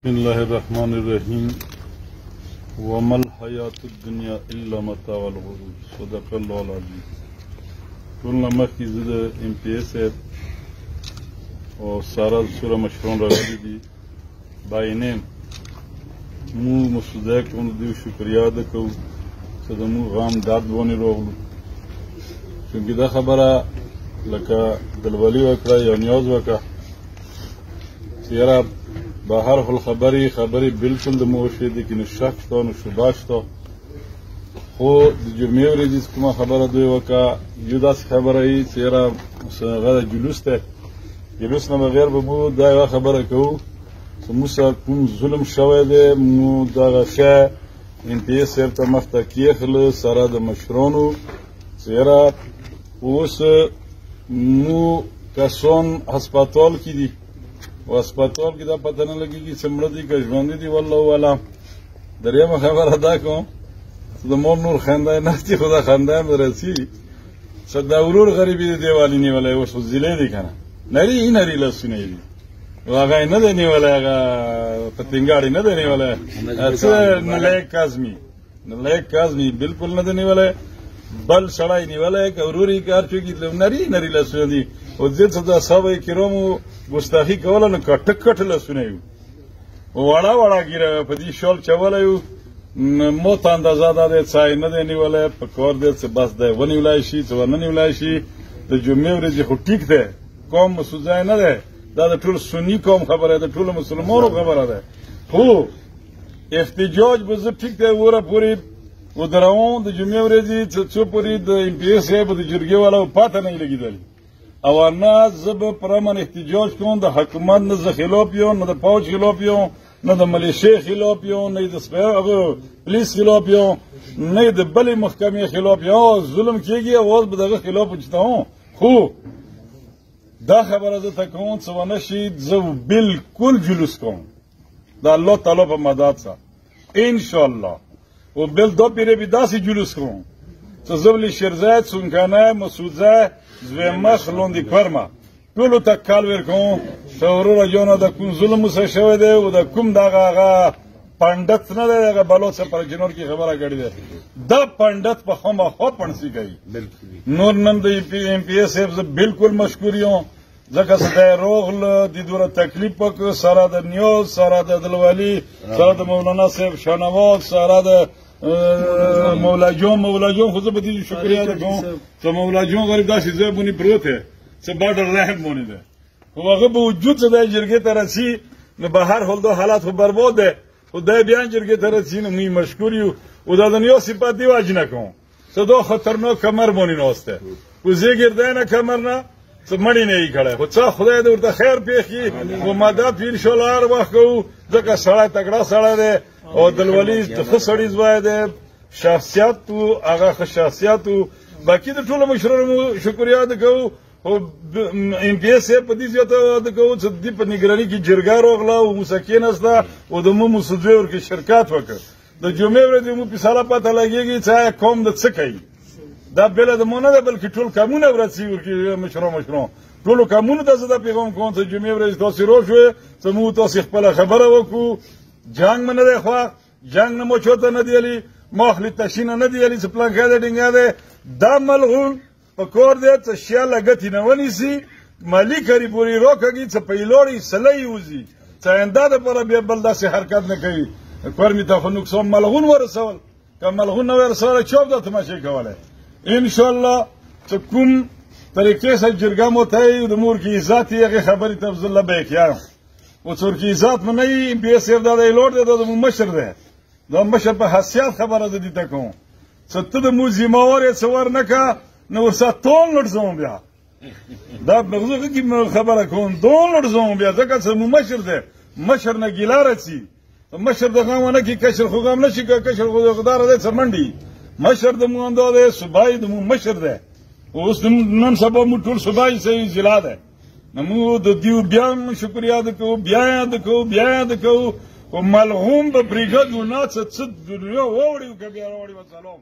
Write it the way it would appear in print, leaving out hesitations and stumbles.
بسم الله الرحمن الرحیم وما الحیات الدنیا الا متاع الغرور صدق الله العظیم. ټولنه مخکې زه د ایم پی ایس او سارا سوره مشرون راغلي دي باینیم مو مسوده کوم دیو شکریا ده کوو چې د مو غام داد باندې راغلو چونکې دا خبره لکه دلولي وکړه یا نیاز وکړه چې یاره بهر حال خبرې بالکل د موشي دي کې نه شک شته نه شبه شته خو د جمعې ورځې کومه خبره دوی وکړه یو داسې خبره یي چې یاره هغه جلوس دی جلوس نه بغیر به مو دا یوه خبره کوو چې موږ سره کوم ظلم شوی دی مو دغه ښه ایم پي ایس صاحب ته مخ ته کېښله سره د مشرانو چې یاره اوس مو کسان هسپتال کې دي و هسپتال کې دا پته نه لګېږي چې مړه دي که ژوندي دي والله اعلم. درېیمه خبره دا کوم چې د مور نور خندا یې نهتي خو دا خندا یې رسي چې دا ورور غریب یې د دیوالي نیولی اوس خو زیلی دی که نه نري لاسونه یې دي هغه یې نه دی نیولی هغه پتنګاړ یې نه دی نیولی څه نلایق کاظمي بالکل نه دی نیولی بل سړی نیولی که ورور یې کار چوکي نري لاسونه دي او دې څه د اصحابو کرامو ګستاخي کوله نو کټ لاسونه یو وړه ګیره په دې شال چولی یو موت اندازه دا دی څه یې نه دی نیولی په کار دی چې بس دی ونیولی شي چې ونه نیولی شي د جمعې ورځې خو ټیک دی قوم مسعود ځای نه دی دا د ټول سني قوم خبره ده ټولو مسلمانو خبره ده خو احتجاج به زه ټیک دی وره پورې ودروم د جمعې ورځې څو پورې د ایم پي ایس صاحب د جرګې والاو پاته نه یې لګېدلي او نه زه به پر امن احتجاج کوم د حکومت نه زه خلاف یم نه د پوج خلاف یم نه د ملیشې خلاف یم نه د پولیس خلاف یم نه د بلې محکمې خلاف یم ظلم کېږي اواز به دغه خلاف اوچتوم خو دا خبره زه ته کوم څه ونه شي زه بالکل جلوس کوم د الله تعالی په مدد سره انشاءالله و بل دو پیره بی داسې جلوس کوم چې زبلی شیرزاد سونکانه مسعوده زویمخ لوندی کرما ټولو ته کال ورکوم چې وروره جانه د کوم ظلم موسی شوی دی او د کوم دغه هغه پنډت نه دی هغه بلوڅ پر جنور کې خبره کړې ده دا پنډت په خامخا پڼسي کوي نور نن د ایم پي ایس صاحب زه بالکل مشکور یم ځکه چې دی روغله د دوره تکلیف وکړ سره د نیوز سره د دلوالي سره د مولانا صاحب شاهنواز سره د مولا جون خو زه به دې شکریا ده کوم چې مولا جون غریب داسې ځای باندې پروت دی چې باډر رحم باندې ده خو هغه به وجود چې دی جرګې ته رسي نو به هر حال دا حالات خو برباد دی خو دی بیا جرګې ته رسي نو موږ مشکور یو او دا د نیو صفت دی واجب نه کوم چې دا خطرناک کمر باندې ناست دی وزې ګرده نه کمر نه څه مړی نه یې کړی خو څه خدای دې ورته خیر پېښي خو مدد په انشاءالله هر وخت کوو ځکه سړی تکړه سړی دی او دلولي ښه سړي ځوی دی شخصیت و هغه ښه شخصیت و باقي د ټولو مشرانو شکریا ادا کوو خو ایم پي ایس صاحب په دې زیاته ادا کوو چې دې په نګراني کې جرګه راغله او موسی کېناسته او د مو مسعودزی ورکې شرکت وکړ د جمعې ورځې مو پیساله پته لګېږي چې آیا قوم د څه کوي دا بله د مو نه ده بلکې ټول قومونه ورسي ورکې مشران ټولو قومونو ته زه دا پیغام کوم چې جمعې ورځې تاسې راشوې چې موږ تاسې خپله خبره وکړو جنګ مې نه دی خوښ جنګ نه مو چاته نه دی علي ما خپلې تشینه نه دی علي چې پلانکی دی ډینګی دی دا ملغون په کار دی چې شیاله ګټې نه ونیسي مالي کاري پورې راکږي چې په یې لوړې سله یې وځي چې آینده دپاره بیا بل داسې حرکت نه کوي کورمې ته خو نقصان ملغون ورسول که ملغون نه ورسولی چا به دا تماشې کولی انشاءالله چې کوم طریقې سره جرګه مو ته د مور کې عزت یې هغې خبرې ته زه لبیک یم و څوک عزت مو نه وي ایم پي ایس صاحب دا دی لوړ دی دا زموږ مشر دی دا مشر په حیثیت خبره زه دې ته کوم چې ته د مو ذمهوار یې څه ور نه که نو ورسره ټول لړزوم بیا دا بغزه کې خبره کوم ټول لړزوم بیا ځکه چې مو مشر دی مشر نه ګیله رسي مشر د غم ونه کې کشر خو غم نه شي که کشر خو دغداره دی څه منډي مشر د مو اندا دی صوبایي د مو مشر دی اوس نن سبا مو ټول صوبایي صحیح ضلع دی نو موږ د دیو بیا شکریا ادا کوو بیا یاد کوو او ملغوم به برګډ و نه څه دنیا واوړي که بیا راوړي وسلام